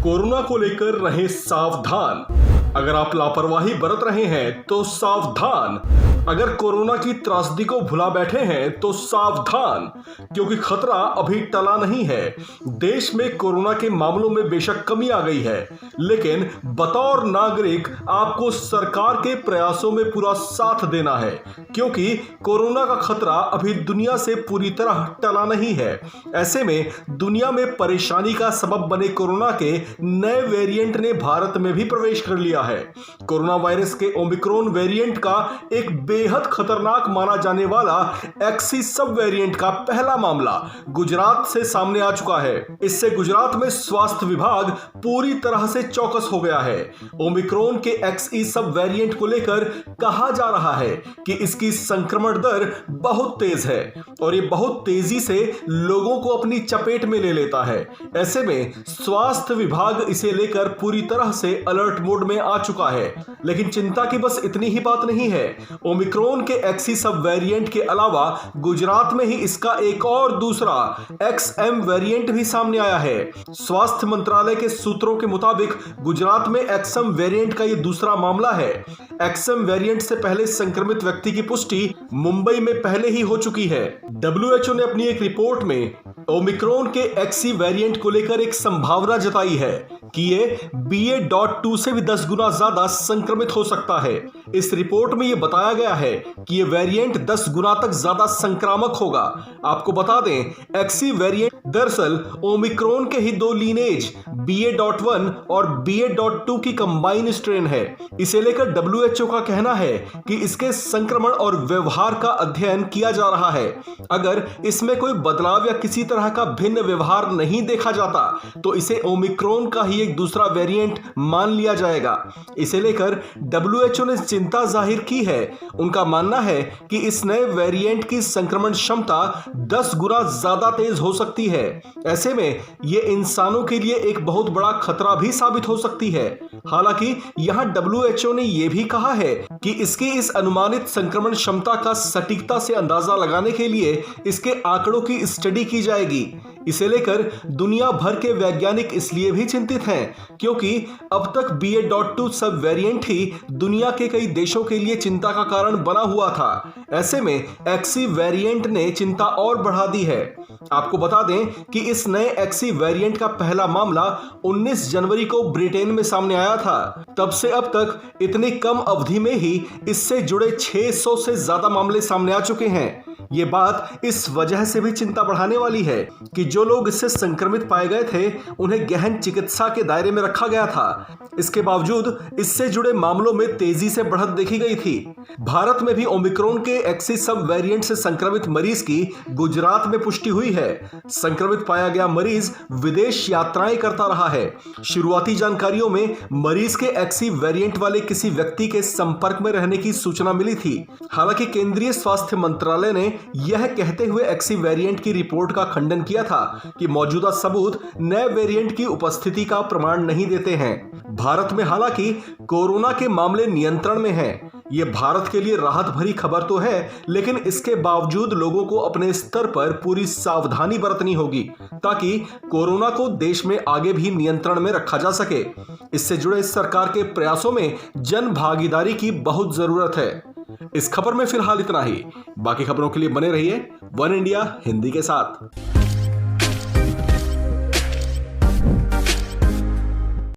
Corona को लेकर रहें सावधान। अगर आप लापरवाही बरत रहे हैं तो सावधान। अगर कोरोना की त्रासदी को भुला बैठे हैं तो सावधान, क्योंकि खतरा अभी टला नहीं है। देश में कोरोना के मामलों में बेशक कमी आ गई है, लेकिन बतौर नागरिक आपको सरकार के प्रयासों में पूरा साथ देना है, क्योंकि कोरोना का खतरा अभी दुनिया से पूरी तरह टला नहीं है। ऐसे में दुनिया में परेशानी का सबब बने कोरोना के नए वेरिएंट ने भारत में भी प्रवेश कर लिया है। कोरोना वायरस के ओमिक्रॉन वेरिएंट का एक बेहद खतरनाक माना जाने वाला एक्सी सब वेरिएंट का पहला मामला गुजरात से सामने आ चुका है। इससे गुजरात में स्वास्थ्य विभाग पूरी तरह से चौकस हो गया है। ओमिक्रॉन के एक्सी सब वेरिएंट को लेकर कहा जा रहा है कि इसकी संक्रमण दर बहुत तेज है और ये बहुत तेजी से लोगों को अपनी चपेट में ले लेता है। ऐसे में स्वास्थ्य विभाग इसे लेकर पूरी तरह से अलर्ट मोड में आ चुका है। लेकिन चिंता की बस इतनी ही बात नहीं है। ओमिक्रॉन के एक्सी सब वेरिएंट के अलावा गुजरात में ही इसका एक और दूसरा एक्सएम वेरिएंट भी सामने आया है। स्वास्थ्य मंत्रालय के सूत्रों के मुताबिक गुजरात में एक्सएम वेरिएंट का यह दूसरा मामला है। एक्सएम वेरिएंट से पहले संक्रमित व्यक्ति की पुष्टि मुंबई में पहले ही हो चुकी है। WHO ने अपनी एक रिपोर्ट में ओमिक्रॉन के एक्सी वेरिएंट को लेकर एक संभावना जताई है कि ये BA.2 से भी 10 गुना ज्यादा संक्रमित हो सकता है। इस रिपोर्ट में यह बताया गया है कि यह वेरिएंट 10 गुना तक ज्यादा संक्रामक होगा। आपको बता दें, एक्सी वेरिएंट दरअसल ओमिक्रॉन के ही दो लीनेज BA.1 और BA.2 की कंबाइन स्ट्रेन है। इसे लेकर WHO का कहना है कि इसके संक्रमण और व्यवहार का अध्ययन किया जा रहा है। अगर इसमें कोई बदलाव या किसी तरह का भिन्न व्यवहार नहीं देखा जाता तो इसे ओमिक्रॉन का ही एक दूसरा वेरिएंट मान लिया जाएगा। इसे लेकर WHO ने चिंता जाहिर की है। उनका मानना है कि इस नए वेरिएंट की संक्रमण क्षमता 10 गुना ज्यादा तेज हो सकती है। ऐसे में यह इंसानों के लिए एक बहुत बड़ा खतरा भी साबित हो सकती है। हालांकि यहां WHO ने यह भी कहा है कि इसकी इस अनुमानित संक्रमण क्षमता का सटीकता से अंदाजा लगाने के लिए इसके आंकड़ों की स्टडी की जाएगी। इसे लेकर दुनिया भर के वैज्ञानिक इसलिए भी चिंतित हैं क्योंकि अब तक BA.2 सब वेरिएंट ही दुनिया के कई देशों के लिए चिंता का कारण बना हुआ था। ऐसे में एक्सी वेरिएंट ने चिंता और बढ़ा दी है। आपको बता दें कि इस नए एक्सी वेरिएंट का पहला मामला 19 जनवरी को ब्रिटेन में सामने आया था। तब से अब तक इतनी कम अवधि में ही इससे जुड़े 600 से ज्यादा मामले सामने आ चुके हैं। ये बात इस वजह से भी चिंता बढ़ाने वाली है कि जो लोग इससे संक्रमित पाए गए थे उन्हें गहन चिकित्सा के दायरे में रखा गया था। इसके बावजूद इससे जुड़े मामलों में तेजी से बढ़त देखी गई थी। भारत में भी ओमिक्रॉन के एक्सी सब वेरिएंट से संक्रमित मरीज की गुजरात में पुष्टि हुई है। संक्रमित पाया गया मरीज विदेश यात्राएं करता रहा है। शुरुआती जानकारियों में मरीज के एक्सी वेरिएंट वाले किसी व्यक्ति के संपर्क में रहने की सूचना मिली थी। हालांकि केंद्रीय स्वास्थ्य मंत्रालय ने यह कहते हुए एक्सी वेरिएंट की रिपोर्ट का खंडन किया था कि मौजूदा सबूत नए वेरिएंट की उपस्थिति का प्रमाण नहीं देते हैं। भारत में हालांकि कोरोना के मामले नियंत्रण में हैं। यह भारत के लिए राहत भरी खबर तो है, लेकिन इसके बावजूद लोगों को अपने स्तर पर पूरी सावधानी बरतनी होगी ताकि कोरोना को देश में आगे भी नियंत्रण में रखा जा सके। इससे जुड़े सरकार के प्रयासों में जन भागीदारी की बहुत जरूरत है। इस खबर में फिलहाल इतना ही। बाकी खबरों के लिए बने रहिए वन इंडिया हिंदी के साथ।